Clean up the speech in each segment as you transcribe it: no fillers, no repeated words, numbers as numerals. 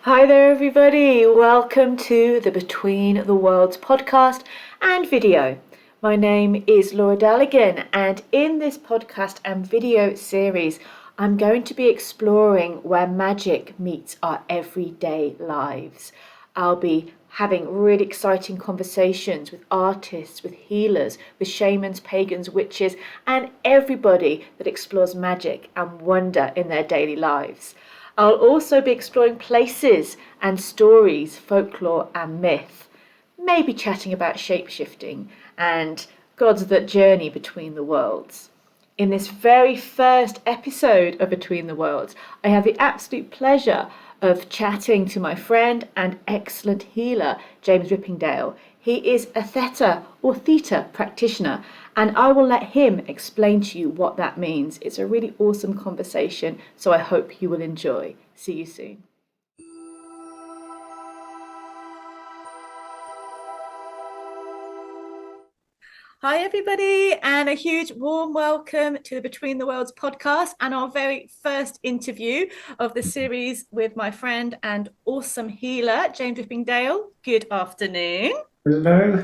Hi there, everybody. Welcome to the Between the Worlds podcast and video. My name is LauraRedWitch again, and in this podcast and video series, I'm going to be exploring where magic meets our everyday lives. I'll be having really exciting conversations with artists, with healers, with shamans, pagans, witches, and everybody that explores magic and wonder in their daily lives. I'll also be exploring places and stories, folklore and myth, maybe chatting about shapeshifting and gods that journey between the worlds. In this very first episode of Between the Worlds, I have the absolute pleasure of chatting to my friend and excellent healer, James Rippingdale. He is a Theta practitioner, and I will let him explain to you what that means. It's a really awesome conversation, so I hope you will enjoy. See you soon. Hi, everybody, and a huge warm welcome to the Between the Worlds podcast and our very first interview of the series with my friend and awesome healer, James Rippingdale. Good afternoon. Hello.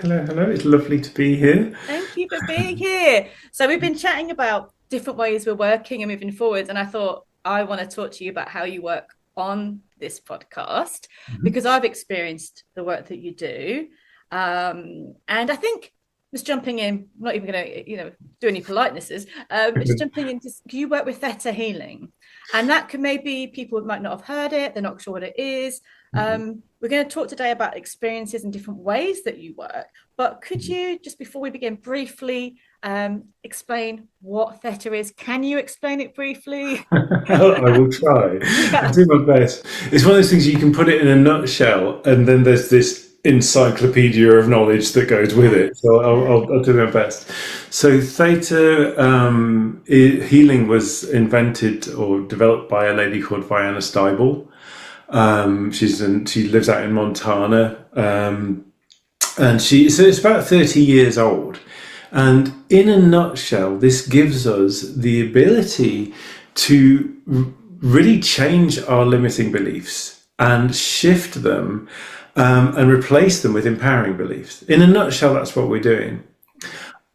It's lovely to be here. Thank you for being here. So we've been chatting about different ways we're working and moving forwards, and I thought I want to talk to you about how you work on this podcast because I've experienced the work that you do. And I think just jumping in, I'm not even going to, do any politenesses. Just jumping into, you work with Theta healing, and that could maybe people might not have heard it. They're not sure what it is. We're going to talk today about experiences and different ways that you work. But could you, just before we begin, briefly explain what Theta is? Can you explain it briefly? I will try. Yeah. I'll do my best. It's one of those things you can put it in a nutshell, and then there's this encyclopedia of knowledge that goes with it. So I'll do my best. So Theta healing was invented or developed by a lady called Vianna Steibel. She lives out in Montana, and so it's about 30 years old. And in a nutshell, this gives us the ability to really change our limiting beliefs and shift them, and replace them with empowering beliefs. In a nutshell, that's what we're doing.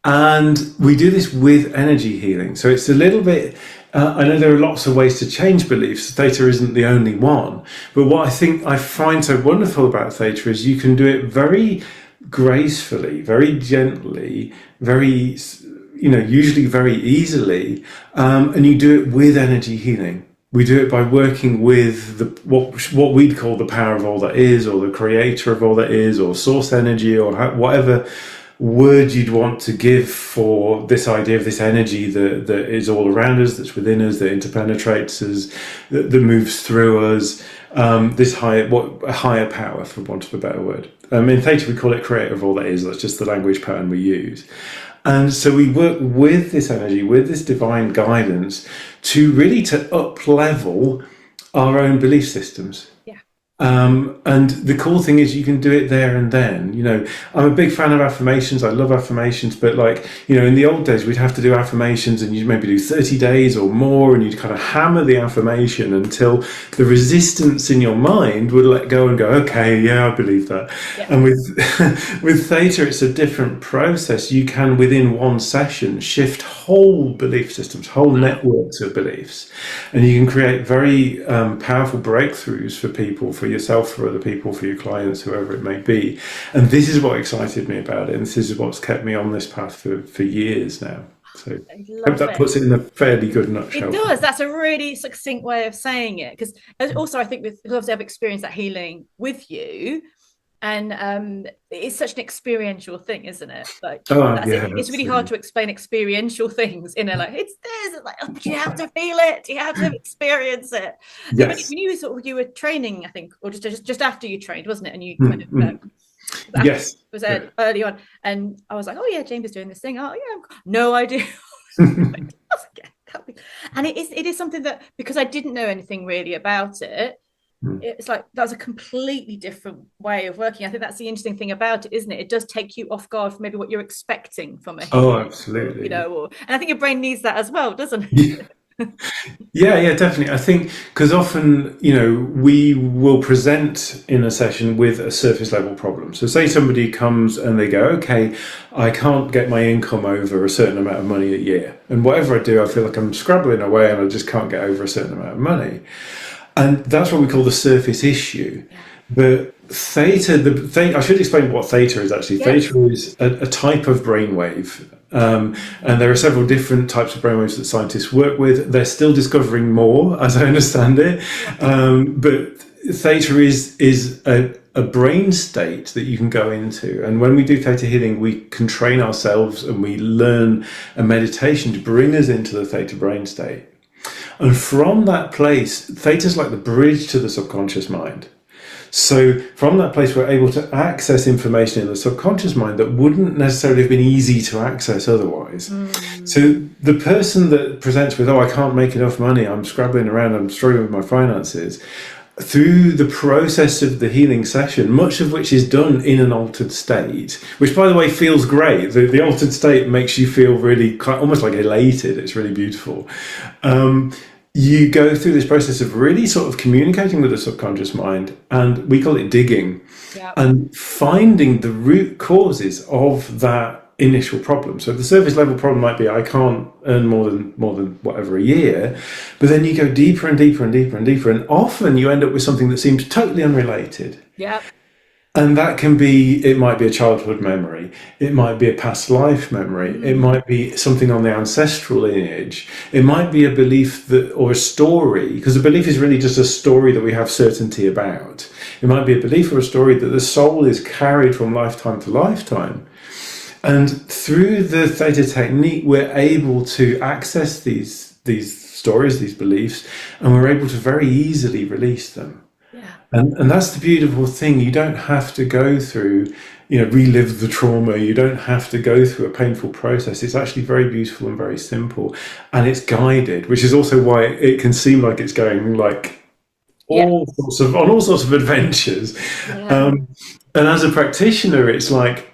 And we do this with energy healing. So it's a little bit, I know there are lots of ways to change beliefs. Theta isn't the only one. But what I find so wonderful about Theta is you can do it very gracefully, very gently, very, usually very easily. And you do it with energy healing. We do it by working with what we'd call the power of all that is, or the creator of all that is, or source energy, or whatever word you'd want to give for this idea of this energy that is all around us, that's within us, that interpenetrates us, that moves through us, this higher power, for want of a better word. In Theta we call it creator of all that is. That's just the language pattern we use. And so we work with this energy, with this divine guidance, to up level our own belief systems. Yeah. And the cool thing is you can do it there and then. I'm a big fan of affirmations. I love affirmations, but in the old days, we'd have to do affirmations and you'd maybe do 30 days or more, and you'd kind of hammer the affirmation until the resistance in your mind would let go and go, okay, yeah, I believe that. Yeah. And with Theta, it's a different process. You can, within one session, shift whole belief systems, whole networks of beliefs, and you can create very powerful breakthroughs for people, for yourself, for other people, for your clients, whoever it may be. And this is what excited me about it, and this is what's kept me on this path for years now. So I hope that puts it in a fairly good nutshell. It does. That's a really succinct way of saying it, because also I think because obviously I've experienced that healing with you, and it's such an experiential thing, isn't it? It's really hard to explain experiential things it's this, but you have to feel it, you have to experience it. Yes. When you were training, I think, or just after you trained, wasn't it? And you kind of yes, it was early on, and I was like, oh yeah, James is doing this thing. Oh yeah, no idea. And it is something that, because I didn't know anything really about it, it's like that's a completely different way of working. I think that's the interesting thing about it, isn't it? It does take you off guard for maybe what you're expecting from a healer. Absolutely. And I think your brain needs that as well, doesn't it? Yeah, definitely. I think because often, we will present in a session with a surface level problem. So, say somebody comes and they go, okay, I can't get my income over a certain amount of money a year. And whatever I do, I feel like I'm scrabbling away and I just can't get over a certain amount of money. And that's what we call the surface issue. But theta, I should explain what theta is actually. Yes. Theta is a type of brainwave. And there are several different types of brainwaves that scientists work with. They're still discovering more, as I understand it. But theta is a brain state that you can go into. And when we do theta healing, we can train ourselves and we learn a meditation to bring us into the theta brain state. And from that place, theta is like the bridge to the subconscious mind. So from that place, we're able to access information in the subconscious mind that wouldn't necessarily have been easy to access otherwise. So the person that presents with, oh, I can't make enough money, I'm scrabbling around, I'm struggling with my finances, through the process of the healing session, much of which is done in an altered state, which, by the way, feels great. The altered state makes you feel really almost like elated. It's really beautiful. You go through this process of really sort of communicating with the subconscious mind, and we call it digging, and finding the root causes of that initial problem. So the surface level problem might be I can't earn more than whatever a year, but then you go deeper and deeper and deeper and deeper, and often you end up with something that seems totally unrelated. Yeah. And that can be, it might be a childhood memory, it might be a past life memory, it might be something on the ancestral lineage, it might be a belief that, or a story, because a belief is really just a story that we have certainty about. It might be a belief or a story that the soul is carried from lifetime to lifetime. And through the Theta technique, we're able to access these stories, these beliefs, and we're able to very easily release them. And that's the beautiful thing. You don't have to go through, relive the trauma. You don't have to go through a painful process. It's actually very beautiful and very simple. And it's guided, which is also why it can seem like it's going like on all sorts of adventures. And as a practitioner, it's like,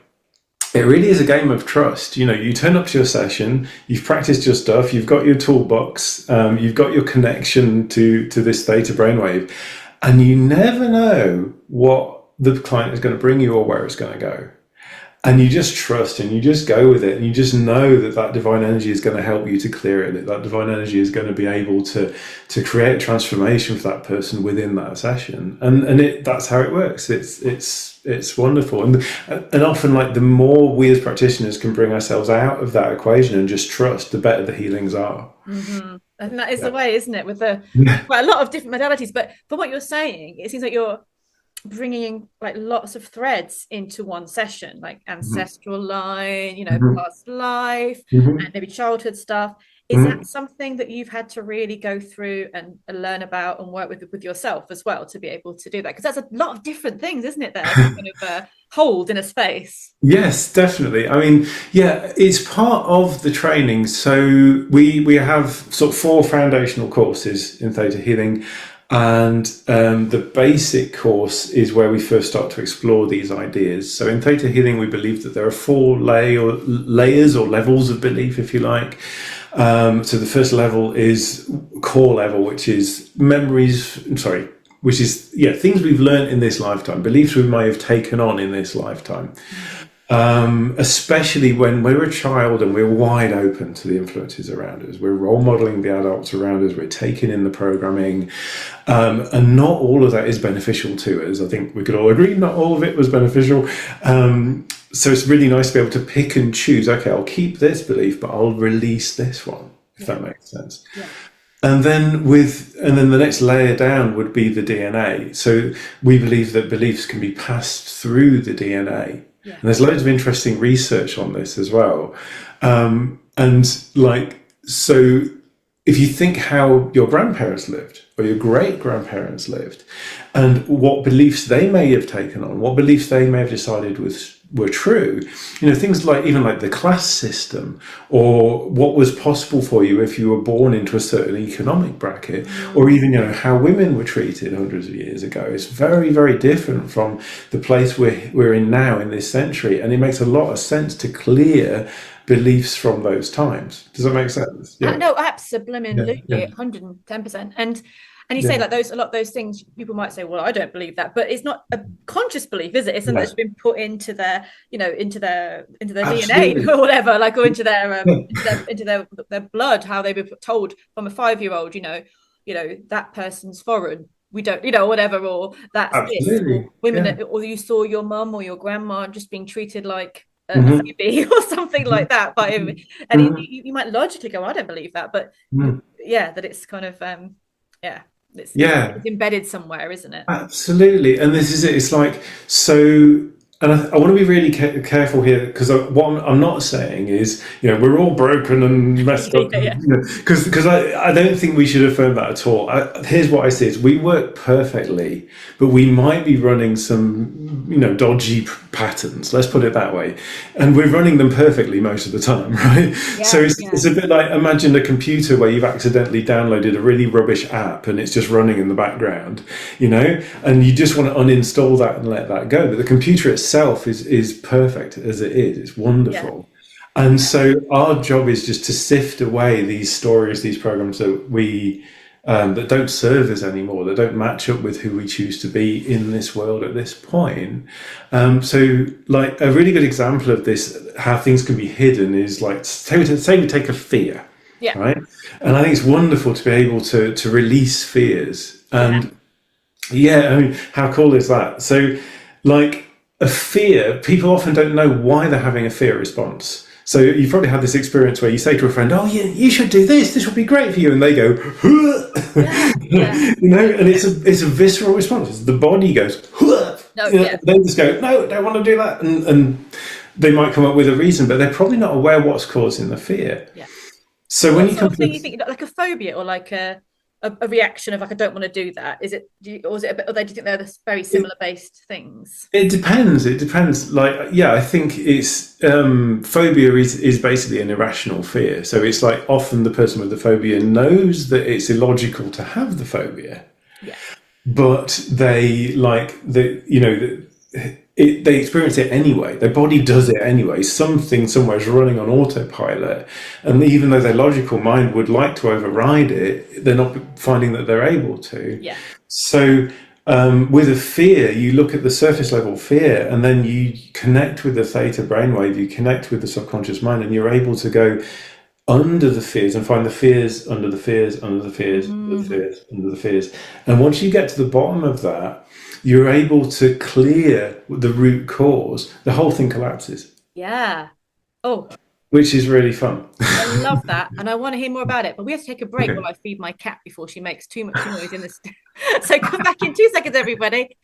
it really is a game of trust. You turn up to your session, you've practiced your stuff, you've got your toolbox, you've got your connection to this theta brainwave. And you never know what the client is going to bring you or where it's going to go. And you just trust and you just go with it. And you just know that divine energy is going to help you to clear it. That divine energy is going to be able to create a transformation for that person within that session. And that's how it works. It's wonderful. And often, like, the more we as practitioners can bring ourselves out of that equation and just trust, the better the healings are. Mm-hmm. And that is the way, isn't it? With quite a lot of different modalities. But from what you're saying, it seems like you're bringing like lots of threads into one session, like ancestral line, past life, and maybe childhood stuff. Is that something that you've had to really go through and learn about and work with yourself as well to be able to do that? Because that's a lot of different things, isn't it? That kind of hold in a space. Yes, definitely. I mean, it's part of the training. So we have sort of 4 foundational courses in Theta Healing. And the basic course is where we first start to explore these ideas. So in Theta Healing, we believe that there are 4 layers or levels of belief, if you like. So the first level is core level, which is things we've learned in this lifetime, beliefs we may have taken on in this lifetime. Especially when we're a child and we're wide open to the influences around us. We're role modeling the adults around us. We're taking in the programming. And not all of that is beneficial to us. I think we could all agree not all of it was beneficial. So it's really nice to be able to pick and choose. Okay, I'll keep this belief, but I'll release this one, if that makes sense. Yeah. And then the next layer down would be the DNA. So we believe that beliefs can be passed through the DNA. Yeah. And there's loads of interesting research on this as well. So if you think how your grandparents lived or your great-grandparents lived and what beliefs they may have taken on, what beliefs they may have decided were true, things like even like the class system or what was possible for you if you were born into a certain economic bracket, or even, how women were treated hundreds of years ago. It's very, very different from the place we're in now in this century. And it makes a lot of sense to clear beliefs from those times. Does that make sense? Yeah. No, absolutely, Yeah. 110%. And you say Yeah. like a lot of those things, people might say, well, I don't believe that, but it's not a conscious belief, is it? It's something Yeah. that's been put into their, into their DNA Absolutely. or whatever, like, or into Yeah. their blood, how they were told from a 5-year-old, that person's foreign. We don't, whatever, or that's this, or Absolutely. Yeah. women, or you saw your mum or your grandma just being treated like a Hmm. baby or something like that. But and Hmm. you might logically go, I don't believe that, but Hmm. yeah, that it's kind of yeah, Yeah. it's embedded somewhere, isn't it? Absolutely, and this is it. It's like so, and I want to be really careful here because what I'm not saying is, we're all broken and messed Yeah, up, yeah, yeah. because I don't think we should affirm that at all. Here's what I see: is we work perfectly, but we might be running some, dodgy patterns. Let's put it that way, and we're running them perfectly most of the time, right? So Yeah, it's a bit like, imagine a computer where you've accidentally downloaded a really rubbish app and it's just running in the background, and you just want to uninstall that and let that go. But the computer itself is perfect as it is. It's yeah, wonderful. And so our job is just to sift away these stories, these programs that don't serve us anymore, that don't match up with who we choose to be in this world at this point. So, like a really good example of this, how things can be hidden, is like, say we take a fear, yeah, right? And I think it's wonderful to be able to release fears. yeah, And yeah, I mean, how cool is that? So, like a fear, people often don't know why they're having a fear response. So you've probably had this experience where you say to a friend, "Oh, yeah, you should do this. This will be great for you," and they go, yeah, yeah. and it's a visceral response. The body goes, No, yeah, they just go, "No, I don't want to do that," and they might come up with a reason, but they're probably not aware what's causing the fear. yeah. So when What you sort come of to thing you think, like a phobia or like a reaction of like, I don't want to do that? Is it, or is it a bit, or do you think they're very similar based things? It depends. It depends. Like, yeah, I think it's phobia is basically an irrational fear. So it's like often the person with the phobia knows that it's illogical to have the phobia, Yeah, but they like they experience it anyway. Their body does it anyway. Something somewhere is running on autopilot, and even though their logical mind would like to override it, they're not finding that they're able to. yeah, So with a fear, you look at the surface level fear, and then you connect with the theta brainwave. You connect with the subconscious mind, and you're able to go under the fears and find the fears under the fears under the fears under the fears under the fears. And once you get to the bottom of that, you're able to clear the root cause. The whole thing collapses, yeah. Oh, which is really fun. I love that, and I want to hear more about it. But we have to take a break Okay. while I feed my cat before she makes too much noise in this. So come back in 2 seconds, everybody.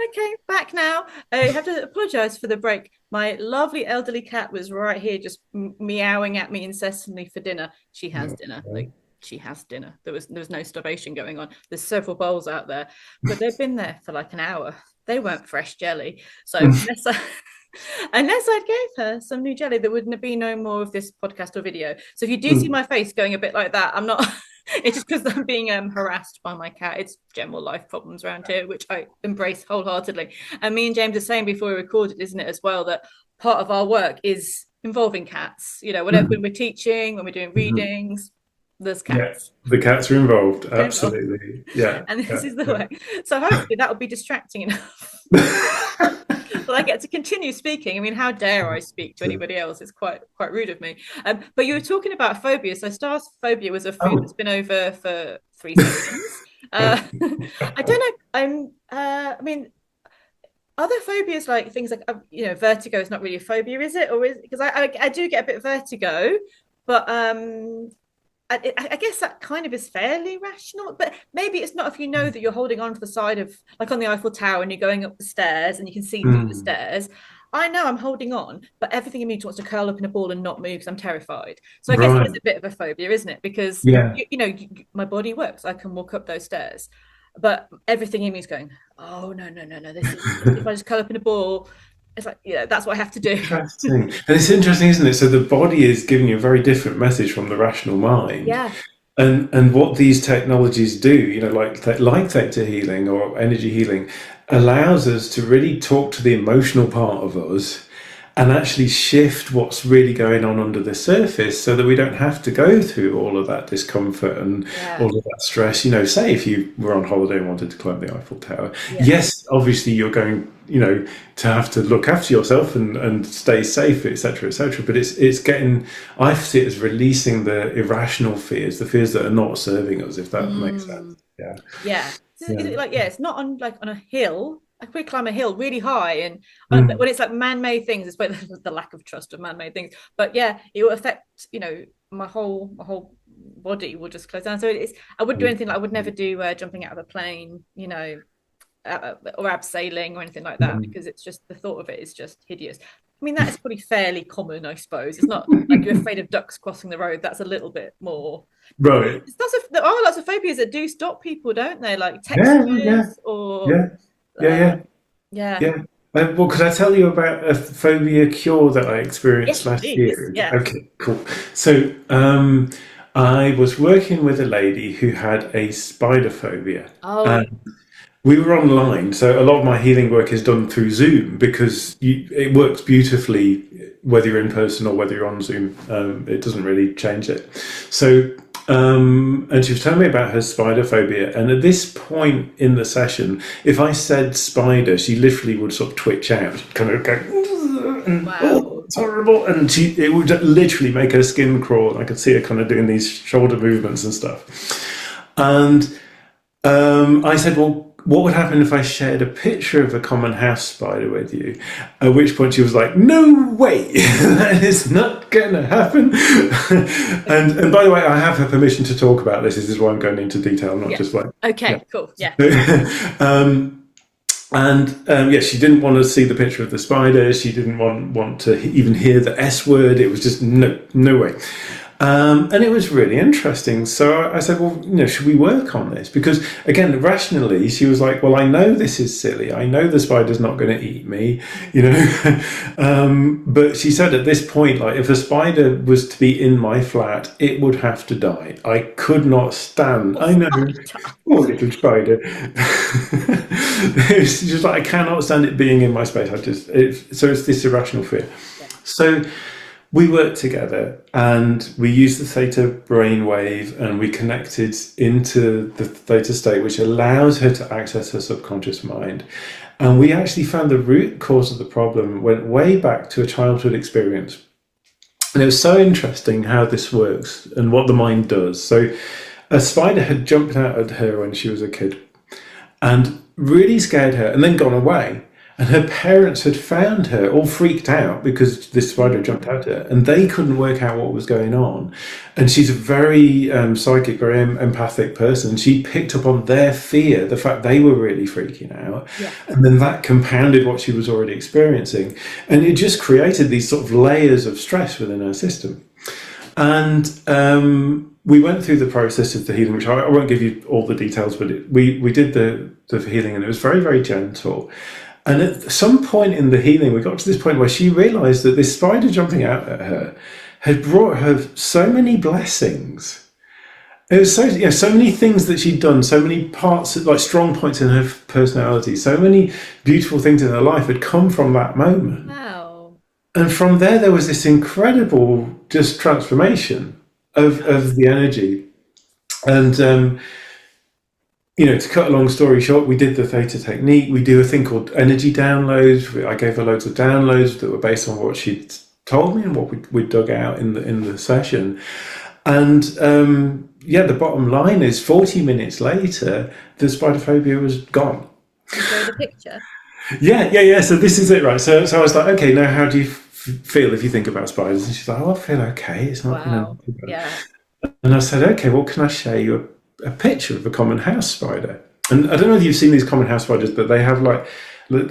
Okay, back now. I have to apologize for the break. My lovely elderly cat was right here, just meowing at me incessantly for dinner. She has dinner. Like, she has dinner. There was no starvation going on. There's several bowls out there, but they've been there for like an hour. They weren't fresh jelly, so unless I gave her some new jelly, there wouldn't be no more of this podcast or video. So if you do see my face going a bit like that, I'm not. It's just because I'm being harassed by my cat. It's general life problems around here, which I embrace wholeheartedly. And me and James are saying before we recorded, isn't it, as well, that part of our work is involving cats. Whatever, when we're teaching, when we're doing readings, there's Yeah, cats. the cats are involved. Absolutely. Yeah. And this Yeah. is the way. So hopefully that will be distracting enough. Well, I get to continue speaking. I mean, how dare I speak to anybody else? It's quite rude of me. But you were talking about phobia. So Star's phobia was a food that's Oh. been over for 3 seconds. I don't know. I mean, other phobias like things like vertigo is not really a phobia, is it? Or is, because I do get a bit of vertigo, but I guess that kind of is fairly rational, but maybe it's not if you know that you're holding on to the side of, like on the Eiffel Tower, and you're going up the stairs and you can see through the stairs. I know I'm holding on, but everything in me wants to curl up in a ball and not move because I'm terrified. So I guess it Right. is a bit of a phobia, isn't it? Because Yeah. my body works. I can walk up those stairs, but everything in me is going, oh no, no, no, no. This is if I just curl up in a ball, it's like, that's what I have to do. Interesting. And it's interesting, isn't it? So the body is giving you a very different message from the rational mind. Yeah. And what these technologies do, like theta healing or energy healing, allows us to really talk to the emotional part of us and actually shift what's really going on under the surface so that we don't have to go through all of that discomfort and all of that stress. Say if you were on holiday and wanted to climb the Eiffel Tower, yes, obviously you're going, to have to look after yourself and stay safe, etc., etc. But it's getting, I see it as releasing the irrational fears, the fears that are not serving us, if that makes sense. It's not on on a hill. Like we climb a hill really high, and when it's like man-made things, it's the lack of trust of man-made things. But it will affect, my whole body will just close down. So I wouldn't do anything. I would never do jumping out of a plane, or abseiling or anything like that, because it's just, the thought of it is just hideous. I mean, that is probably fairly common, I suppose. It's not like you're afraid of ducks crossing the road. That's a little bit more. Right. There are lots of phobias that do stop people, don't they? Like textures or. Well, could I tell you about a phobia cure that I experienced last year? Yeah. Okay, cool. So I was working with a lady who had a spider phobia. We were online, so a lot of my healing work is done through Zoom because it works beautifully whether you're in person or whether you're on Zoom. It doesn't really change it. So, and she was telling me about her spider phobia. And at this point in the session, if I said spider, she literally would sort of twitch out, kind of go, oh, it's horrible. And it would literally make her skin crawl. I could see her kind of doing these shoulder movements and stuff. And I said, well, what would happen if I shared a picture of a common house spider with you? At which point she was like, no way, that is not going to happen. and by the way, I have her permission to talk about this. This is why I'm going into detail, not just like... Okay, cool, yeah. She didn't want to see the picture of the spider. She didn't want to even hear the S word. It was just no way. And it was really interesting. So I said, well, should we work on this? Because again, rationally, she was like, well, I know this is silly. I know the spider's not going to eat me, but she said at this point, like, if a spider was to be in my flat, it would have to die. I could not stand. I know, poor little spider. It's just like, I cannot stand it being in my space. So it's this irrational fear. Yeah. So we worked together and we used the Theta brainwave and we connected into the Theta state, which allows her to access her subconscious mind. And we actually found the root cause of the problem went way back to a childhood experience. And it was so interesting how this works and what the mind does. So a spider had jumped out at her when she was a kid and really scared her and then gone away. And her parents had found her all freaked out because this spider jumped at her and they couldn't work out what was going on. And she's a very psychic, very empathic person. She picked up on their fear, the fact they were really freaking out. Yeah. And then that compounded what she was already experiencing. And it just created these sort of layers of stress within her system. And we went through the process of the healing, which I won't give you all the details, but we did the healing and it was very, very gentle. And at some point in the healing, we got to this point where she realized that this spider jumping out at her had brought her so many blessings. It was so many things that she'd done, so many parts, like strong points in her personality, so many beautiful things in her life had come from that moment. Wow. And from there was this incredible just transformation of the energy. And, to cut a long story short, we did the Theta technique. We do a thing called energy downloads. I gave her loads of downloads that were based on what she'd told me and what we dug out in the session. And the bottom line is 40 minutes later, the spider phobia was gone. You show the picture? Yeah. So this is it, right? So I was like, okay, now how do you feel if you think about spiders? And she's like, oh, I feel okay. It's not, wow. Yeah. And I said, okay, well, can I show you a picture of a common house spider? And I don't know if you've seen these common house spiders, but they have like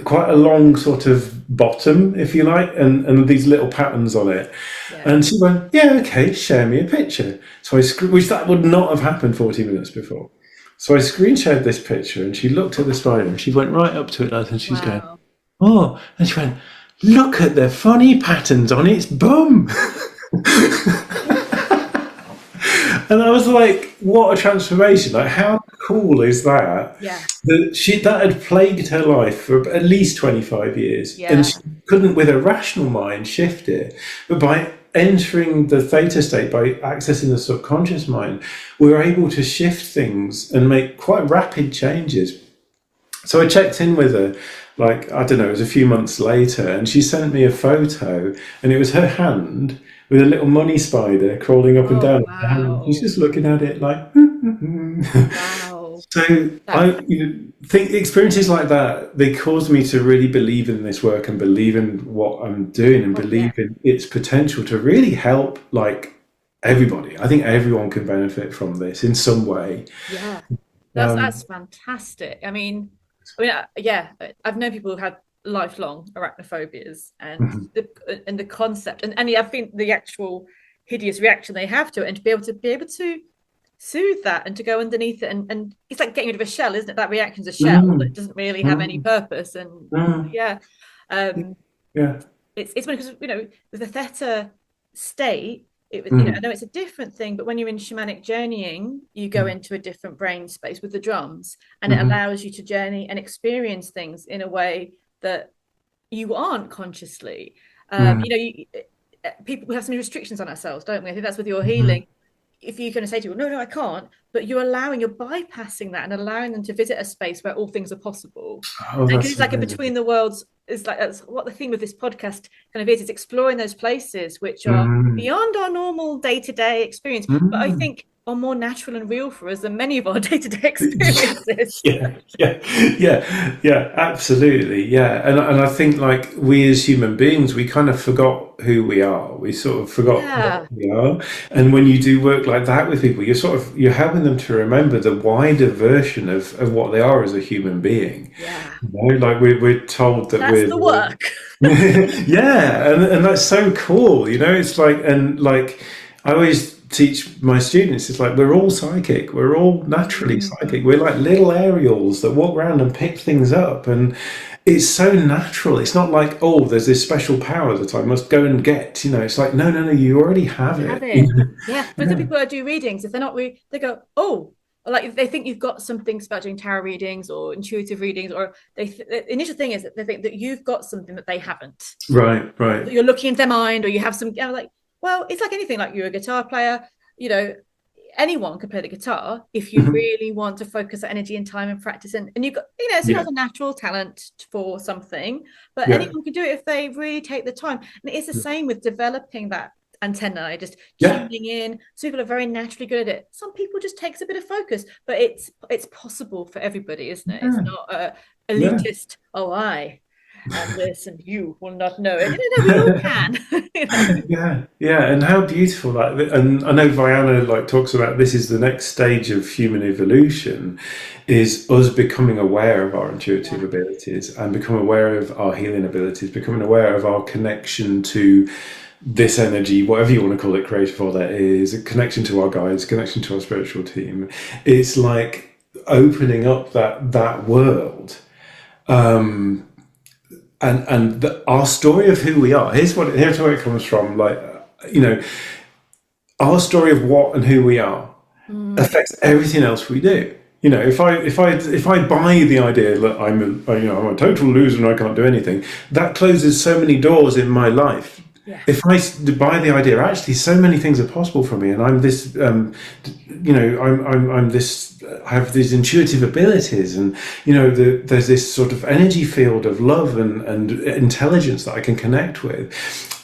quite a long sort of bottom, if you like, and these little patterns on it. Yeah. And she went, yeah, okay, share me a picture. So which that would not have happened 40 minutes before. So I screen shared this picture and she looked at the spider and she went right up to it and she's going, oh, and she went, look at the funny patterns on its bum. And I was like, what a transformation. Like, how cool is that? Yeah. That had plagued her life for at least 25 years. And Yeah. she couldn't, with a rational mind, shift it. But by entering the theta state, by accessing the subconscious mind, we were able to shift things and make quite rapid changes. So I checked in with her, like, I don't know, it was a few months later, and she sent me a photo, and it was her hand with a little money spider crawling up and Oh, down her hand. She's wow. just looking at it like, Wow. so That's think experiences like that, they caused me to really believe in this work and believe in what I'm doing and oh yeah. believe in its potential to really help, like, everybody. I think everyone can benefit from this in some way. Yeah. That's Um, fantastic. Yeah, I've known people who've had lifelong arachnophobias, and the concept, and yeah, I think the actual hideous reaction they have to it, and to be able to soothe that and to go underneath it, and it's like getting rid of a shell, isn't it? That reaction's a shell that mm, doesn't really have any mm, purpose, and mm. yeah, um, Yeah. it's funny because with the theta state, I Mm, know it's a different thing, but when you're in shamanic journeying, you go mm, into a different brain space with the drums, and it mhm, allows you to journey and experience things in a way that you aren't consciously. mm, People, we have some restrictions on ourselves, don't we? I think that's with your mhm. healing. If you're going to say to people, no, I can't, but you're bypassing that and allowing them to visit a space where all things are possible. Oh, And because that's it's like a amazing. between the worlds, is like that's what the theme of this podcast kind of is exploring those places which are Mm, beyond our normal day-to-day experience, but I mm. think are more natural and real for us than many of our day-to-day experiences. Yeah, yeah, yeah, yeah, absolutely. Yeah. And I think, like, we as human beings, we kind of forgot who we are. We sort of forgot what Yeah, we are. And when you do work like that with people, you're helping them to remember the wider version of what they are as a human being. yeah, You know, like, we're told that that's we're the work. yeah, and that's so cool. It's like, and like, I always teach my students, it's like, we're all psychic. We're all naturally psychic. Mhm. We're like little Ariels that walk around and pick things up, and it's so natural. It's not like, oh, there's this special power that I must go and get. It's like, no, no, no, you already have You have it. it. Yeah. For the Yeah. people that do readings, if they're not they go, oh, or like if they think you've got some things about doing tarot readings or intuitive readings, or the initial thing is that they think that you've got something that they haven't. Right, right. That you're looking into their mind, or you have some. I'm like, well, it's like anything. Like you're a guitar player, you know, anyone can play the guitar if you Mhm. really want to focus that energy and time and practice, and you've got, so you Yeah, have a natural talent for something, but yeah, anyone can do it if they really take the time. And it's the same with developing that antenna, just yeah, tuning in. Some people are very naturally good at it, some people just takes a bit of focus, but it's possible for everybody, isn't it? It's yeah, not a yeah. elitist, oh, I and this and you will not know it. No, we all can. Yeah, yeah, and how beautiful that. And I know Vianna, like, talks about this is the next stage of human evolution, is us becoming aware of our intuitive Yeah. abilities and become aware of our healing abilities, becoming aware of our connection to this energy, whatever you want to call it, creative or that is, a connection to our guides, connection to our spiritual team. It's like opening up that world. Our story of who we are. Here's where it comes from. Like, you know, our story of what and who we are Mm, affects everything else we do. If I buy the idea that I'm a total loser and I can't do anything, that closes so many doors in my life. yeah. If I buy the idea, actually, so many things are possible for me, and I'm this, I'm this. I have these intuitive abilities, and there's this sort of energy field of love and intelligence that I can connect with,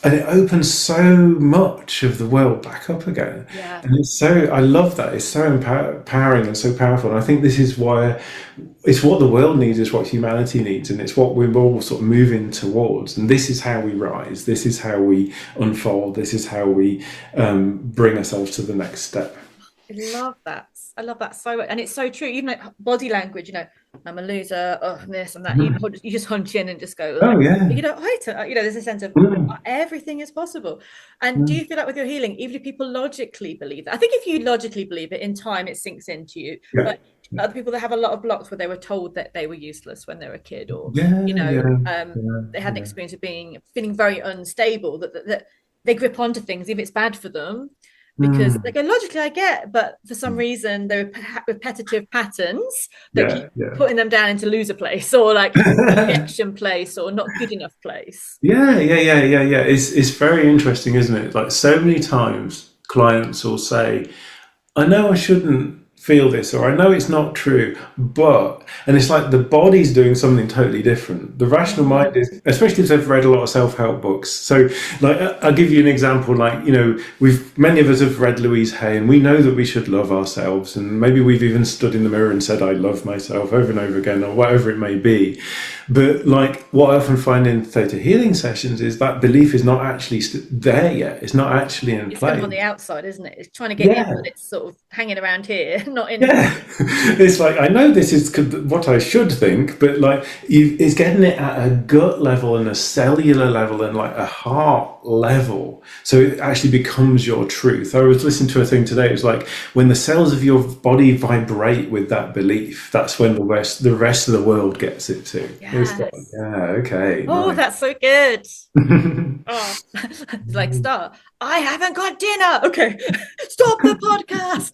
and it opens so much of the world back up again. Yeah. And I love that. It's so empowering and so powerful. And I think this is why it's what the world needs, it's what humanity needs, and it's what we're all sort of moving towards. And this is how we rise. This is how we unfold. This is how we bring ourselves to the next step. I love that. I love that so much. And it's so true. Even like body language, I'm a loser, oh, this and that. Mhm. You just hunch in and just go, ugh. Oh yeah. There's a sense of Mm, everything is possible. And do mm, you feel like with your healing, even if people logically believe that? I think if you logically believe it, in time it sinks into you. yeah. But other people that have a lot of blocks where they were told that they were useless when they were a kid, or Yeah. Yeah. Yeah. they had an Yeah. experience of feeling very unstable, that they grip onto things if it's bad for them, because Mm. like logically I get, but for some reason they're repetitive patterns that keep Yeah, yeah. putting them down into loser place or like rejection place or not good enough place. Yeah, yeah, yeah, yeah, yeah. It's very interesting, isn't it? Like so many times clients will say, I know I shouldn't feel this, or I know it's not true, but, and it's like the body's doing something totally different. The rational mind Mm. is, especially if they've read a lot of self-help books. So, like, I'll give you an example. Like, many of us have read Louise Hay, and we know that we should love ourselves, and maybe we've even stood in the mirror and said, "I love myself" over and over again, or whatever it may be. But like, what I often find in theta healing sessions is that belief is not actually there yet. It's not actually in It's kind of on place. the outside, isn't it? It's trying to get in, Yeah. but it's sort of hanging around here, not in. Yeah, it's like I know this is what I should think, but like it's getting it at a gut level and a cellular level and like a heart level, so it actually becomes your truth. I was listening to a thing today. It was like when the cells of your body vibrate with that belief, that's when the rest of the world gets it too. It's like, Yes. yeah, okay, Oh, nice. that's so good. Oh, it's like start. I haven't got dinner. Okay, stop the podcast.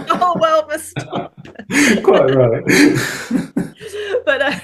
The whole world must stop. Quite right. But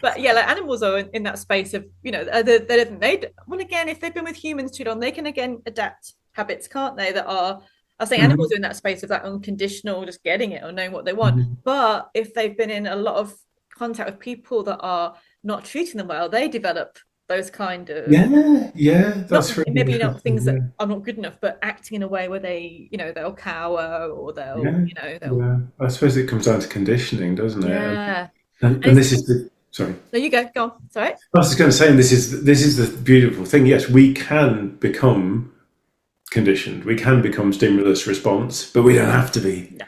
but yeah, like animals are in that space of well again, if they've been with humans too long, they can again adapt habits, can't they? That are I think animals Mhm, are in that space of that unconditional, just getting it or knowing what they want. mhm. But if they've been in a lot of contact with people that are not treating them well, they develop those kind of Yeah, yeah, not that's really maybe not interesting. things that Yeah. are not good enough, but acting in a way where they'll cower or Yeah, they'll yeah. I suppose it comes down to conditioning, doesn't it? And yeah. and, And and it's this is the sorry. there you go on. Sorry. I was just going to say, and this is the beautiful thing. Yes, we can become conditioned. We can become stimulus response, but we don't have to be, No.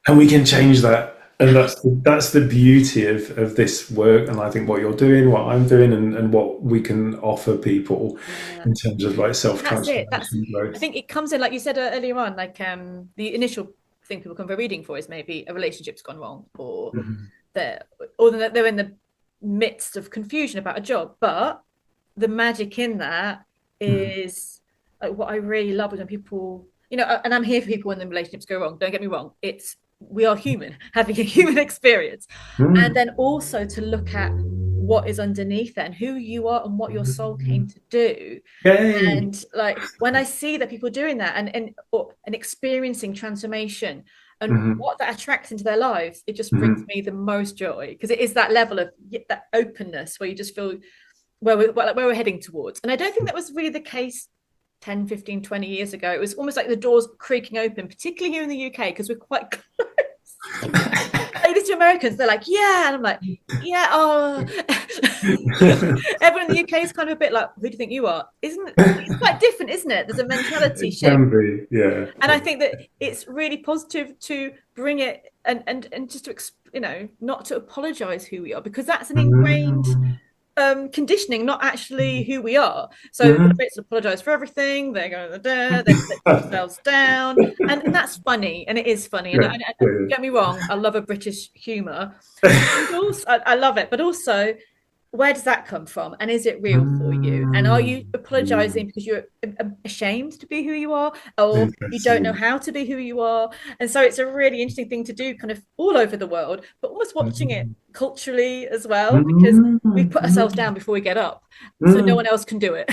and we can change that. And No. that's the beauty of this work. And I think what you're doing, what I'm doing, and what we can offer people Yeah. in terms of like self That's it. transformation I growth. think it comes in like you said earlier on, like the initial thing people come for reading for is maybe a relationship's gone wrong Mhm. they're they're in the midst of confusion about a job. But the magic in that Mhm. is like what I really love is when people, and I'm here for people when the relationships go wrong. Don't get me wrong. It's we are human, having a human experience. And Mhm. then also to look at what is underneath that and who you are and what your soul came to do. Yay! And like when I see that people doing that and experiencing transformation and Mhm. what that attracts into their lives, it just brings Mhm. me the most joy because it is that level of that openness where you just feel where we're heading towards. And I don't think that was really the case 10, 15, 20 years ago. It was almost like the doors creaking open, particularly here in the UK, because we're quite close. Like this to Americans, they're like, yeah. And I'm like, yeah, oh. Everyone in the UK is kind of a bit like, who do you think you are? Isn't it? It's quite different, isn't it? There's a mentality It shift. can be, yeah. And I think that it's really positive to bring it and just to, not to apologize who we are, because that's an ingrained Mhm. conditioning, not actually who we are. So the Mhm. Brits apologize for everything. They're going there, they put themselves down, and that's funny, and it is funny. And Yeah, yeah, get me wrong, I love a British humor, and also I love it, but also where does that come from, and is it real for you, and are you Mm. apologizing because you're ashamed to be who you are, or you don't know Interesting. how to be who you are? And so it's a really interesting thing to do kind of all over the world, but almost watching it Mm. culturally as well, because Mm. we put ourselves Mm. down before we get up so no one Mm. else can do it.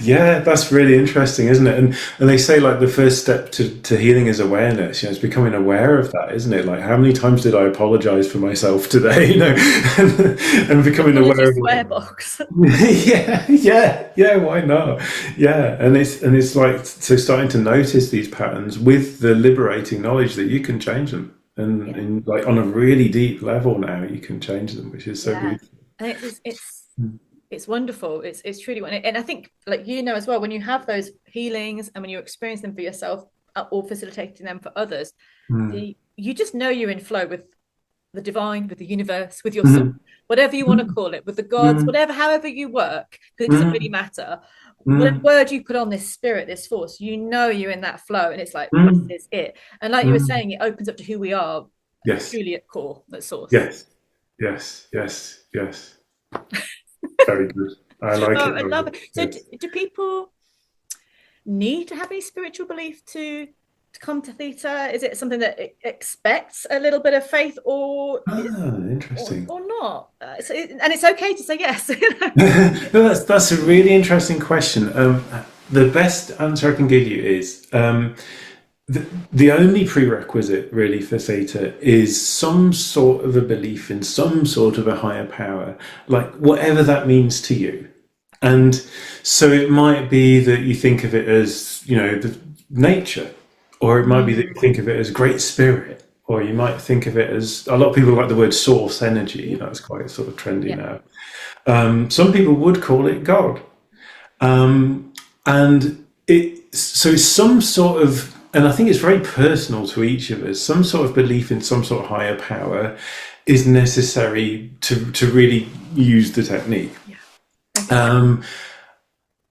Yeah, that's really interesting, isn't it? And they say like the first step to healing is awareness. It's becoming aware of that, isn't it? Like how many times did I apologize for myself today? And becoming Apology aware of square like, box. yeah, yeah, yeah, why not? Yeah, and it's like so starting to notice these patterns with the liberating knowledge that you can change them. Yeah, And like on a really deep level now you can change them, which is so yeah, beautiful. and it's wonderful. It's truly wonderful. And I think like as well, when you have those healings and when you experience them for yourself or facilitating them for others, Mm. the you just know you're in flow with the divine, with the universe, with your soul, Mhm. whatever you want to Mm. call it, with the gods, Mm. whatever, however you work, because it doesn't really Mm. matter. Whatever Mm. word you put on this spirit, this force, you're in that flow, and it's like this Mm. is it. And like you were Mm. saying, it opens up to who we are, Yes, truly at core, at source. yes, yes, yes, yes. Very good. I like Oh, it, I Laura. love it. So Yes. do people? need to have any spiritual belief to come to Theta? Is it something that expects a little bit of faith, Interesting. or not? And it's okay to say yes. No, that's a really interesting question. The best answer I can give you is the only prerequisite really for Theta is some sort of a belief in some sort of a higher power, like whatever that means to you. And so it might be that you think of it as, the nature, or it might be that you think of it as great spirit, or you might think of it as a lot of people like the word source energy. It's quite sort of trendy now. Some people would call it God. And so some sort of, and I think it's very personal to each of us, some sort of belief in some sort of higher power is necessary to really use the technique.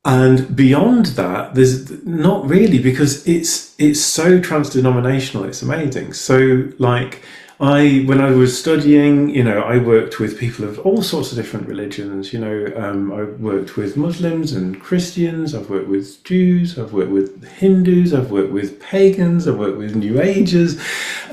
And beyond that, there's not really, because it's so trans-denominational. It's amazing. So, like, when I was studying, I worked with people of all sorts of different religions. I worked with Muslims and Christians. I've worked with Jews. I've worked with Hindus. I've worked with pagans. I've worked with New Agers.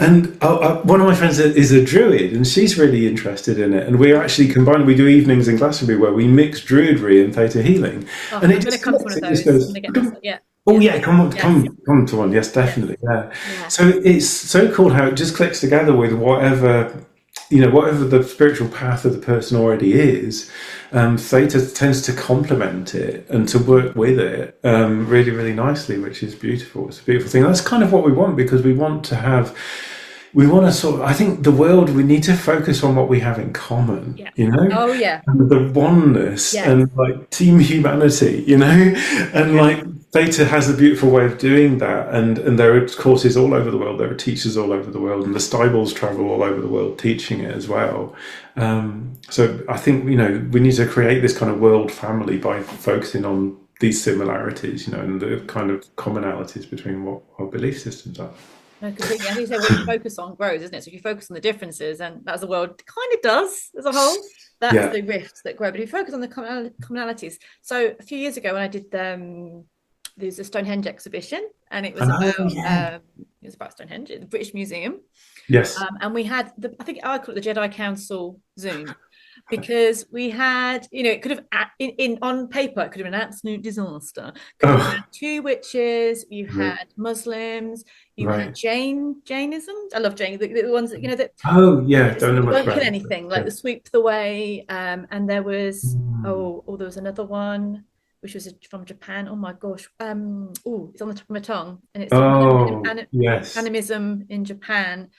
And one of my friends is a Druid, and she's really interested in it. And we're actually combined. We do evenings in Glastonbury where we mix Druidry and Theta healing. Oh, And I'm going to come to one of those. I'm going to get this. Yeah. Oh yeah, come to one. Yes, definitely. Yeah. So it's so cool how it just clicks together with whatever the spiritual path of the person already is. Theta tends to complement it and to work with it really, really nicely, which is beautiful. It's a beautiful thing. That's kind of what we want, because we want to I think the world, we need to focus on what we have in common, Oh yeah. And the oneness and like team humanity, and like Theta has a beautiful way of doing that. And there are courses all over the world. There are teachers all over the world, and the Stiebels travel all over the world teaching it as well. So I think, we need to create this kind of world family by focusing on these similarities, and the kind of commonalities between what our belief systems are. No, completely. I think so. What you focus on grows, isn't it? So if you focus on the differences, and that's the world kind of does as a whole, that's the rifts that grow. But if you focus on the commonalities. So a few years ago when I did there's a Stonehenge exhibition, and it was about Stonehenge at the British Museum. Yes. And we had I think I call it the Jedi Council Zoom, because we had, it could have on paper it could have been an absolute disaster. You had two witches, you had Muslims, you had Jainism. I love Jain, the ones that that don't know much won't about kill anything, like the sweep the way. And there was there was another one which was from Japan. Oh my gosh. It's on the top of my tongue, and it's animism in Japan.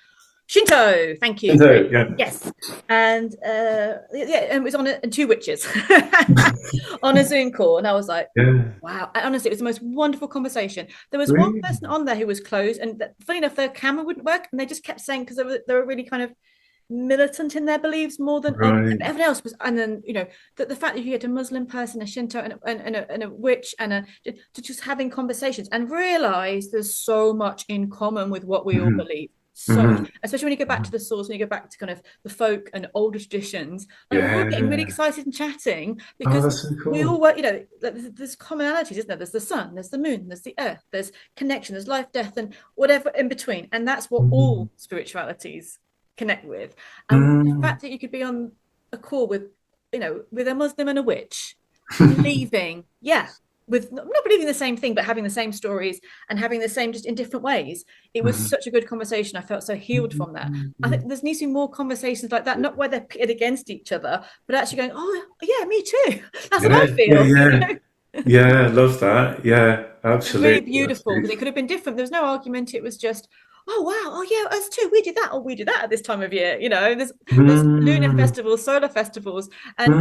Shinto, thank you. Shinto, yeah. Yes. And and it was on and two witches on a Zoom call. And I was like, wow. And honestly, it was the most wonderful conversation. There was one person on there who was closed, and funny enough, their camera wouldn't work. And they just kept saying, because they were really kind of militant in their beliefs more than everyone else was. And then, the fact that you get a Muslim person, a Shinto, and a witch, and to just having conversations and realize there's so much in common with what we all believe. So much, especially when you go back to the source, when you go back to kind of the folk and older traditions, like we're all getting really excited and chatting, because so cool. We all work, there's commonalities, isn't there? There's the sun, there's the moon, there's the earth, there's connection, there's life, death, and whatever in between. And that's what all spiritualities connect with. And the fact that you could be on a call with a Muslim and a witch, believing, with not believing the same thing, but having the same stories and having the same, just in different ways. It was such a good conversation. I felt so healed from that. I think there needs to be more conversations like that, not where they're pitted against each other, but actually going, oh yeah, me too. That's what I feel. Yeah, love that. Yeah, absolutely. It's really beautiful, because it could have been different. There was no argument. It was just, oh wow, oh yeah, us too. We do that, or we do that at this time of year. There's lunar festivals, solar festivals, and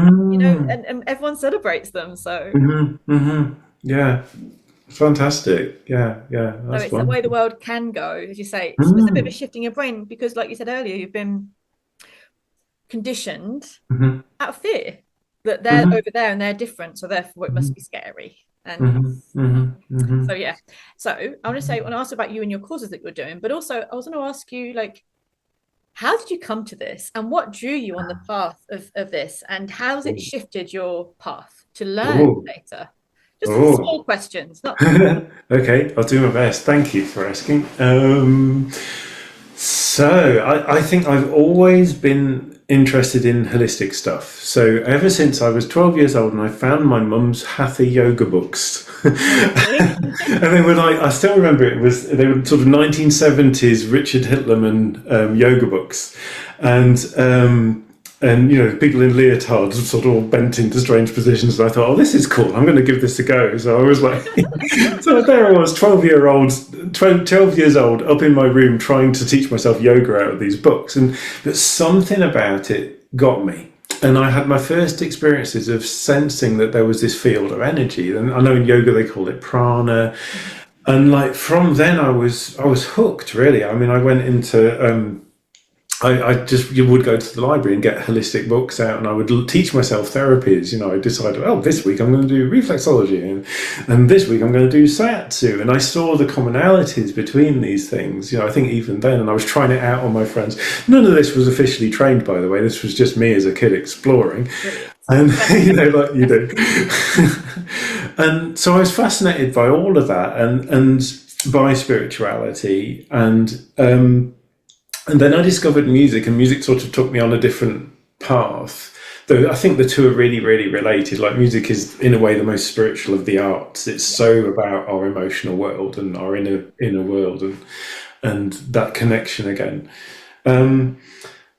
and everyone celebrates them. So yeah, fantastic. Yeah. So it's the way the world can go, as you say. It's a bit of a shift in your brain, because, like you said earlier, you've been conditioned out of fear that they're over there and they're different, so therefore it must be scary. And so I want to ask about you and your courses that you're doing, but also I was going to ask you, like, how did you come to this, and what drew you on the path of this, and how has it shifted your path to learn Theta? Just Oh. small questions, not. Okay, I'll do my best. Thank you for asking. I think I've always been interested in holistic stuff. So ever since I was 12 years old and I found my mum's Hatha yoga books. And they were like, I still remember they were sort of 1970s Richard Hitlerman yoga books. And people in leotards sort of all bent into strange positions. And I thought, oh, this is cool. I'm going to give this a go. So I was like, so there I was, 12 years old, up in my room trying to teach myself yoga out of these books. But something about it got me. And I had my first experiences of sensing that there was this field of energy. And I know in yoga they call it prana. And like from then I was hooked, really. I mean, I went into you would go to the library and get holistic books out, and I would teach myself therapies. I decided, oh, this week I'm going to do reflexology, and this week I'm going to do sayatsu. And I saw the commonalities between these things. I think even then, and I was trying it out on my friends. None of this was officially trained, by the way. This was just me as a kid exploring. And like you do. And so I was fascinated by all of that, and by spirituality, and then I discovered music, and music sort of took me on a different path. Though I think the two are really, really related. Like music is, in a way, the most spiritual of the arts. It's so about our emotional world and our inner world, and that connection again.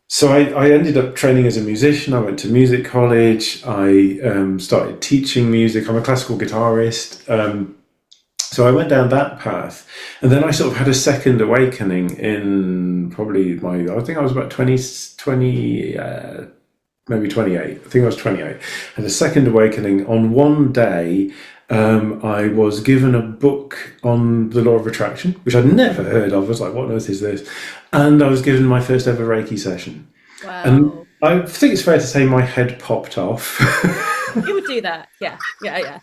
So I ended up training as a musician. I went to music college. I started teaching music. I'm a classical guitarist. So I went down that path, and then I sort of had a second awakening in probably I think I was about 20, maybe 28. I think I was 28. Had a second awakening on one day. I was given a book on the law of attraction, which I'd never heard of. I was like, what on earth is this? And I was given my first ever Reiki session. Wow. And I think it's fair to say my head popped off. You would do that. Yeah. Yeah,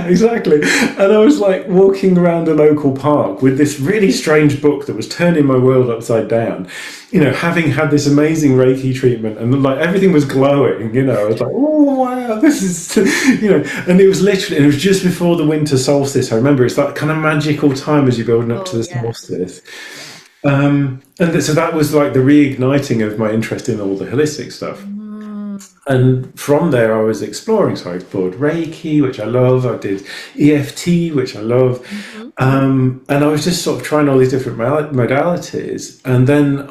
exactly. And I was like walking around a local park with this really strange book that was turning my world upside down. Having had this amazing Reiki treatment, and like everything was glowing. I was like, oh wow, this is, And it was just before the winter solstice. I remember it's that kind of magical time as you're building up to the solstice. And so that was like the reigniting of my interest in all the holistic stuff. And from there, I was exploring. So I explored Reiki, which I love. I did EFT, which I love. And I was just sort of trying all these different modalities. And then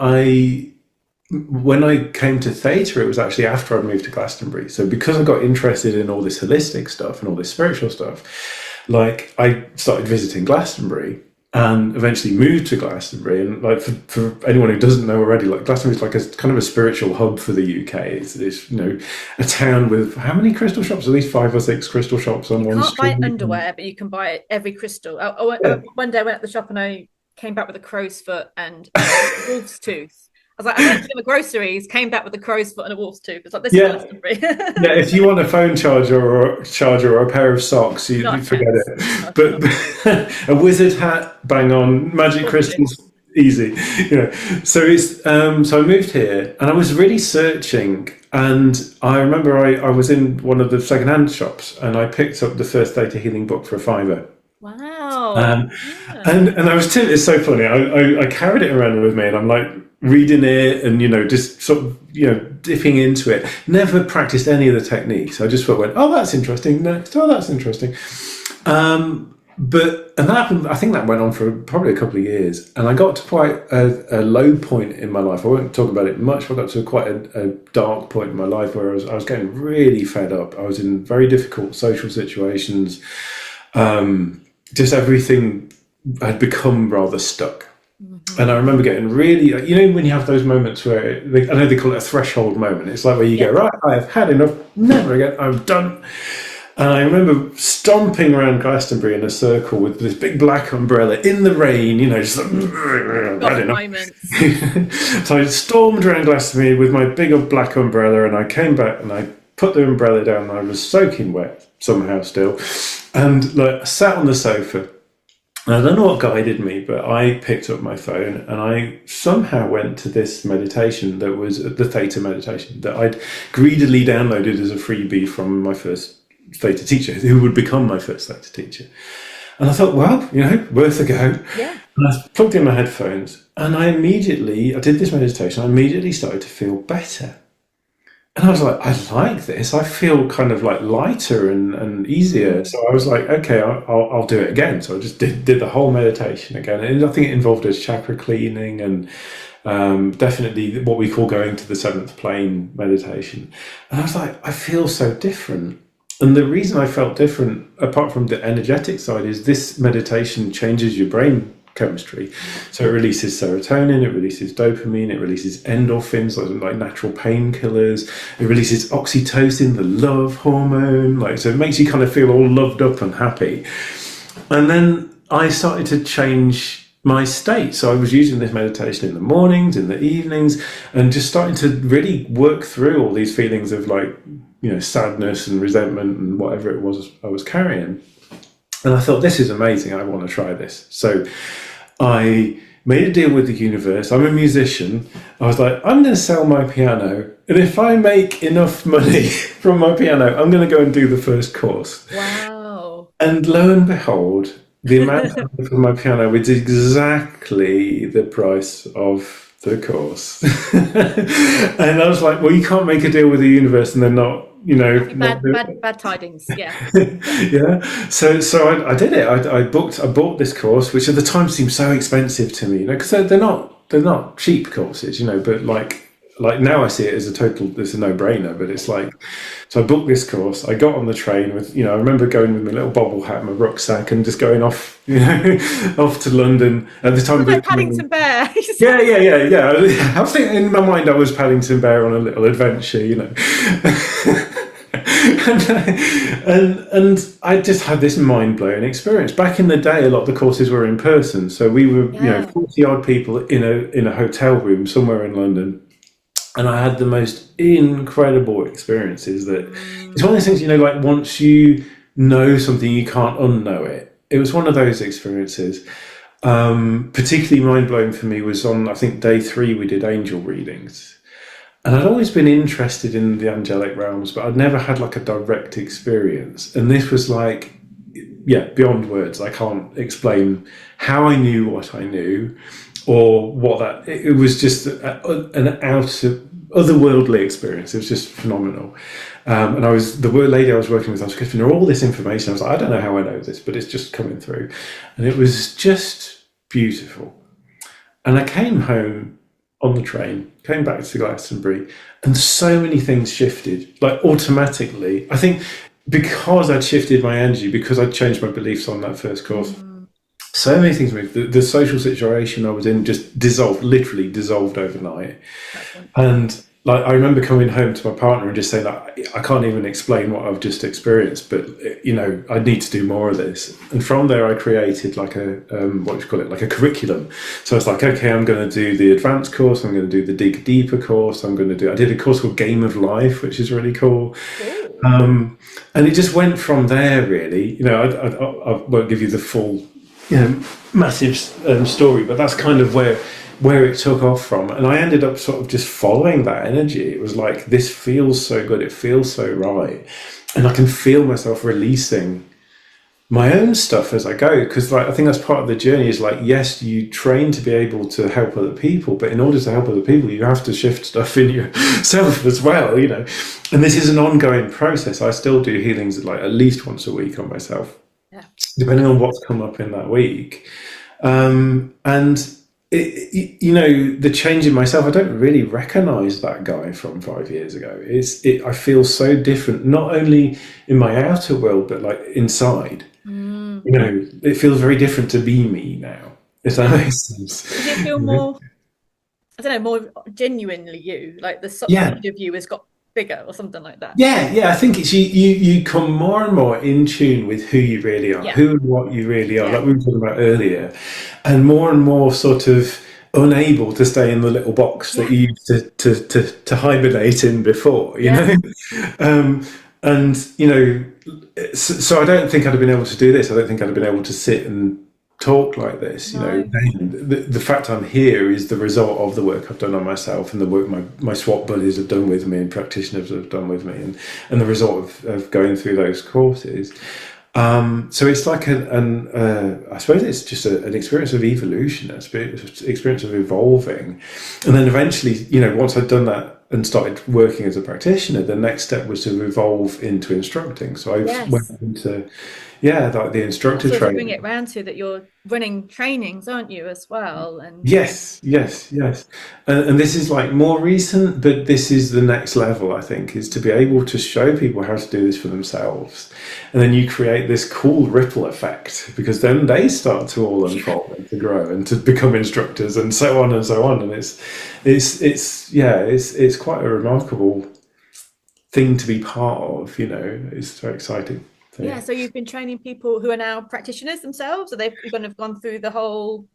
when I came to Theta, it was actually after I moved to Glastonbury. So because I got interested in all this holistic stuff and all this spiritual stuff, like I started visiting Glastonbury. And eventually moved to Glastonbury, and like for anyone who doesn't know already, like Glastonbury is like a kind of a spiritual hub for the UK. It's a town with how many crystal shops? At least 5 or 6 crystal shops on one street. You can't buy underwear, but you can buy every crystal. One day I went at the shop and I came back with a crow's foot and a wolf's tooth. I was like, I went to the groceries, came back with a crow's foot and a wolf's tooth. It's like, this is Glastonbury. Yeah, if you want a phone charger or a pair of socks, you forget it. But a wizard hat, bang on, magic crystals, easy. So it's so I moved here, and I was really searching. And I remember I was in one of the secondhand shops, and I picked up the first Theta Healing book for a £5. Wow. And I was it's so funny. I carried it around with me, and I'm like reading it and just sort of dipping into it. Never practiced any of the techniques. I just went, oh, that's interesting. Next, oh, that's interesting. And that happened. I think that went on for probably a couple of years, and I got to quite a low point in my life. I won't talk about it much. I got to quite a dark point in my life where I was getting really fed up. I was in very difficult social situations. Just everything had become rather stuck. And I remember getting really, when you have those moments where, I know they call it a threshold moment. It's like where you go, right, I have had enough, never again, I'm done. And I remember stomping around Glastonbury in a circle with this big black umbrella in the rain, just like, had enough. So I stormed around Glastonbury with my big old black umbrella, and I came back and I put the umbrella down, and I was soaking wet somehow still. And like, I sat on the sofa. And I don't know what guided me, but I picked up my phone and I somehow went to this meditation that was the Theta meditation that I'd greedily downloaded as a freebie from my first Theta teacher, who would become my first Theta teacher. And I thought, well, worth a go. Yeah. And I plugged in my headphones and I did this meditation. I immediately started to feel better. And I was like, I like this. I feel kind of like lighter and easier. So I was like, okay, I'll do it again. So I just did the whole meditation again. And I think it involved a chakra cleaning and definitely what we call going to the seventh plane meditation. And I was like, I feel so different. And the reason I felt different, apart from the energetic side, is this meditation changes your brain chemistry. So it releases serotonin, it releases dopamine, it releases endorphins, like natural painkillers. It releases oxytocin, the love hormone. So it makes you kind of feel all loved up and happy. And then I started to change my state. So I was using this meditation in the mornings, in the evenings, and just starting to really work through all these feelings of sadness and resentment and whatever it was I was carrying. And I thought, this is amazing. I want to try this. So I made a deal with the universe. I'm a musician. I was like, I'm going to sell my piano. And if I make enough money from my piano, I'm going to go and do the first course. Wow. And lo and behold, the amount I paid for my piano was exactly the price of the course. And I was like, well, you can't make a deal with the universe and then not, bad tidings. Yeah. Yeah. So I did it. I bought this course, which at the time seemed so expensive to me, because they're not cheap courses, but like now I see it as it's a no-brainer, but it's like, so I booked this course. I got on the train with, I remember going with my little bobble hat and my rucksack and just going off, off to London at the time. Like Paddington Bear. Yeah. I was thinking, in my mind, I was Paddington Bear on a little adventure, and I just had this mind-blowing experience. Back in the day, a lot of the courses were in person, so we were 40 odd people in a hotel room somewhere in London, and I had the most incredible experiences. That it's one of those things, like once you know something, you can't unknow it. It was one of those experiences. Particularly mind-blowing for me was on, I think, day 3 we did angel readings. And I'd always been interested in the angelic realms, but I'd never had like a direct experience. And this was like, beyond words. I can't explain how I knew what I knew or what that, it was just an otherworldly experience. It was just phenomenal. And the lady I was working with, I was giving her all this information. I was like, I don't know how I know this, but it's just coming through. And it was just beautiful. And I came home on the train, came back to Glastonbury, and so many things shifted, like automatically. I think because I'd shifted my energy, because I'd changed my beliefs on that first course, so many things moved. The social situation I was in just literally dissolved overnight. And like, I remember coming home to my partner and just saying, I can't even explain what I've just experienced, but I need to do more of this. And from there, I created like a like a curriculum. So it's like, okay, I'm going to do the advanced course, I'm going to do the dig deeper course, I did a course called Game of Life, which is really cool. And it just went from there, really. I won't give you the full, massive story, but that's kind of where it took off from. And I ended up sort of just following that energy. It was like, this feels so good, it feels so right. And I can feel myself releasing my own stuff as I go, because I think that's part of the journey, is like, yes, you train to be able to help other people, but in order to help other people, you have to shift stuff in yourself as well, And this is an ongoing process. I still do healings like at least once a week on myself, depending on what's come up in that week. And the change in myself, I don't really recognize that guy from 5 years ago. I feel so different, not only in my outer world, but like inside. It feels very different to be me now, if that makes sense. Does it feel more, I don't know, more genuinely you? Like the side of you has got bigger or something like that? Yeah. I think it's you come more and more in tune with who you really are, who and what you really are, like we were talking about earlier, and more sort of unable to stay in the little box that you used to hibernate in before, you know. And so I don't think I'd have been able to do this. I don't think I'd have been able to sit and talk like this. No. The fact I'm here is the result of the work I've done on myself and the work my SWAT buddies have done with me and practitioners have done with me, and the result of going through those courses. So it's like I suppose it's just an experience of evolution, an experience of evolving, and then eventually, once I'd done that and started working as a practitioner, the next step was to evolve into instructing. So I went Yes. into, like the instructor That's what I bring training. it round to, that you're running trainings, aren't you, as well? And Yes, yes, yes. And this is like more recent, but this is the next level, I think, is to be able to show people how to do this for themselves. And then you create this cool ripple effect, because then they start to all unfold and to grow and to become instructors and so on and so on. And it's quite a remarkable thing to be part of, It's so exciting. So, yeah, so you've been training people who are now practitioners themselves, or they've kind of gone through the whole.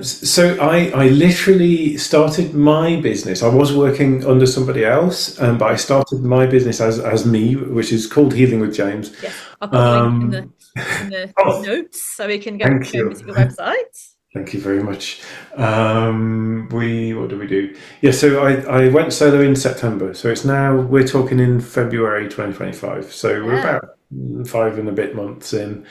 So I literally started my business. I was working under somebody else, but I started my business as me, which is called Healing with James. Yes, I'll put the link in the Oh, notes so we can go thank and visit you. your website. Thank you very much. What do we do? Yeah, so I went solo in September. So we're talking in February 2025. So we're Yeah. about 5 and a bit months in.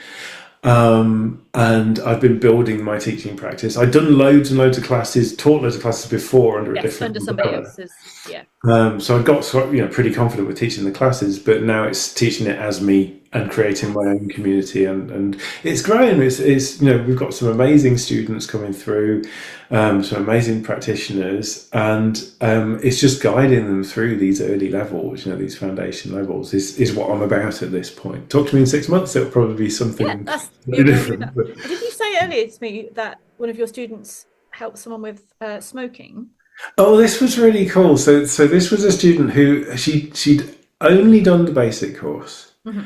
And I've been building my teaching practice. I'd done loads and loads of classes, taught loads of classes before under a Yes, different under somebody umbrella. else's. Yeah. So I got pretty confident with teaching the classes, but now it's teaching it as me and creating my own community, and it's growing. It's we've got some amazing students coming through, some amazing practitioners, and it's just guiding them through these early levels, these foundation levels is what I'm about at this point. Talk to me in 6 months; it'll probably be Yeah, something you're going through different. that. Did you say earlier to me that one of your students helped someone with smoking? Oh, this was really cool. So this was a student who she'd only done the basic course. Mhm.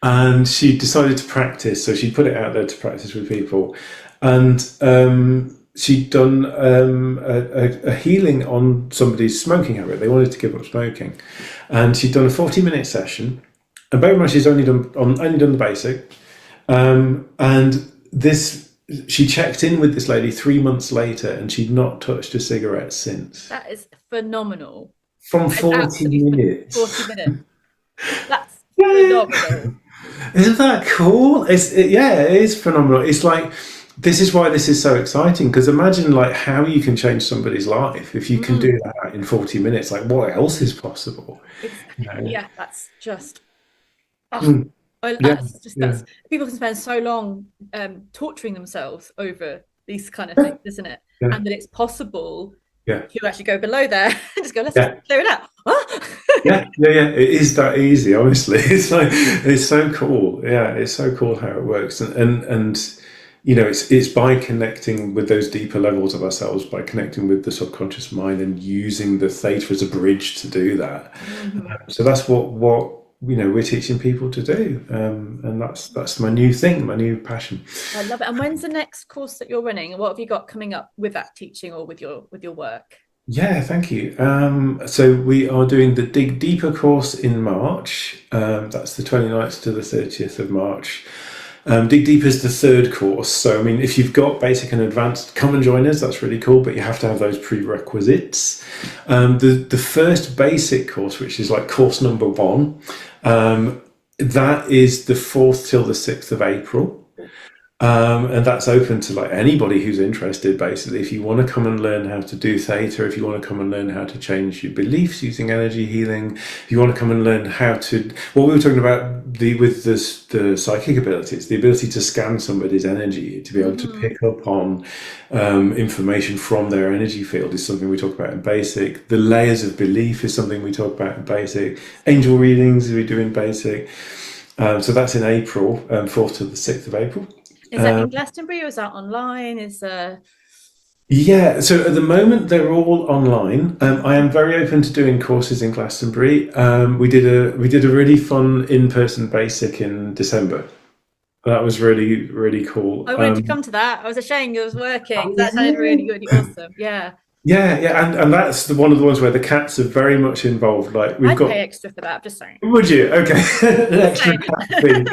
And she decided to practice, so she put it out there to practice with people. And she'd done a healing on somebody's smoking habit. They wanted to give up smoking. And she'd done a 40-minute session. And very much she's only done the basic. And she checked in with this lady 3 months later, and she'd not touched a cigarette since. That is phenomenal. From That is 40 absolutely minutes. 40 minutes. That's Yeah. phenomenal. Isn't that cool? It is phenomenal. It's like, this is why this is so exciting, because imagine like how you can change somebody's life if you can do that in 40 minutes. Like, what else is possible? Exactly. Yeah, that's just. Mm. Yeah, That's people can spend so long torturing themselves over these kind of things, isn't it? yeah, And that it's possible yeah, to actually go below there and just go, let's just yeah. clear it out. Yeah. It is that easy, honestly. It's so cool. Yeah, it's so cool how it works, and it's by connecting with those deeper levels of ourselves, by connecting with the subconscious mind, and using the theta as a bridge to do that. So that's what we're teaching people to do, and that's my new thing, my new passion. I love it. And when's the next course that you're running? And what have you got coming up with that teaching or with your work? Yeah, thank you. So we are doing the Dig Deeper course in March. That's the 29th to the 30th of March. Dig Deeper is the third course. So, I mean, if you've got basic and advanced, come and join us. That's really cool, but you have to have those prerequisites. The first basic course, which is like course number 1, that is the 4th till the 6th of April. And that's open to like anybody who's interested, basically. If you want to come and learn how to do theta, if you want to come and learn how to change your beliefs using energy healing, if you want to come and learn how to, what we were talking about with the psychic abilities, the ability to scan somebody's energy, to be able to pick up on information from their energy field, is something we talk about in basic. The layers of belief is something we talk about in basic. Angel readings we do in basic. So that's in April, 4th to the 6th of April. Is that in Glastonbury or is that online? Yeah, so at the moment they're all online. I am very open to doing courses in Glastonbury. We did a really fun in-person basic in December. That was really, really cool. I wanted to come to that. I was ashamed I was working. That sounded really, really awesome. Yeah. and that's one of the ones where the cats are very much involved. Like we've I'd got. pay extra for that. I'm just saying. Would you? Okay, an extra cat fee.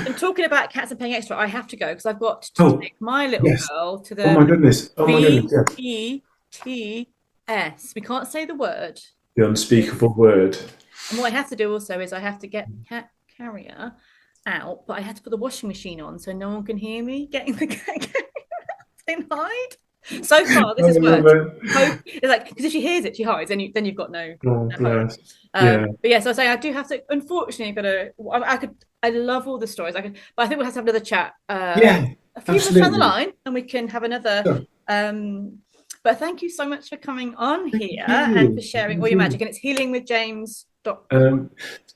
And talking about cats and paying extra, I have to go because I've got to Oh, take my little yes. girl to Oh the my goodness. Oh my goodness. Yes. VETS. We can't say the word. The unspeakable word. And what I have to do also is I have to get the cat carrier out, but I have to put the washing machine on so no one can hear me getting the cat carrier and hide. So far, this has worked. Hope it's like because if she hears it, she hides. Then you've got no. Oh, Hope. yeah. But yeah, so I say I do have to. Unfortunately, got to. I could. I love all the stories. I could, but I think we'll have to have another chat. Yeah, A few months down the absolutely. line, and we can have another. Sure. But thank you so much for coming on here Thank and for you. sharing all Thank your you. magic. And it's healingwithjames.com.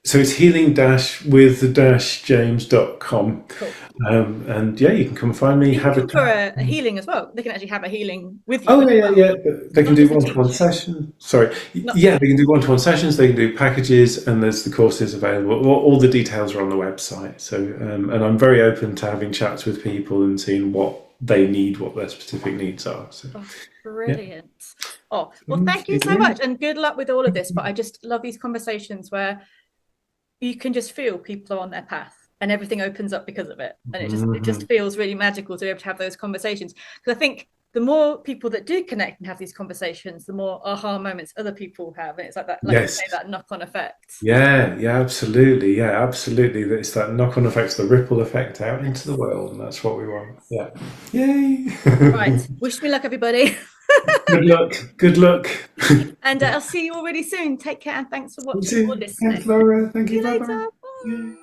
So it's healing-with-james.com. Cool. And yeah, you can come find me. You Have a can for chat. a healing as well. They can actually have a healing with you Oh as yeah, well. yeah. They can Not do just a one-to-one teach. sessions. Sorry, Not, yeah, they can do one-to-one sessions. They can do packages, and there's the courses available. All the details are on the website. So, and I'm very open to having chats with people and seeing what they need, what their specific needs are. So, brilliant. Oh, well, thank you so much, and good luck with all of this. But I just love these conversations where you can just feel people are on their path and everything opens up because of it, and it just feels really magical to be able to have those conversations, because I think the more people that do connect and have these conversations, the more aha moments other people have, and it's like that, like you say, that knock-on effect. Yeah, absolutely. It's that knock-on effect, the ripple effect out into the world, and that's what we want. Yeah. Yay. Right. Wish me luck, everybody. Good luck. Good luck. And I'll see you all really soon. Take care, and thanks for watching or listening. Thanks, Laura. Thank See you. you Bye later. bye. Bye.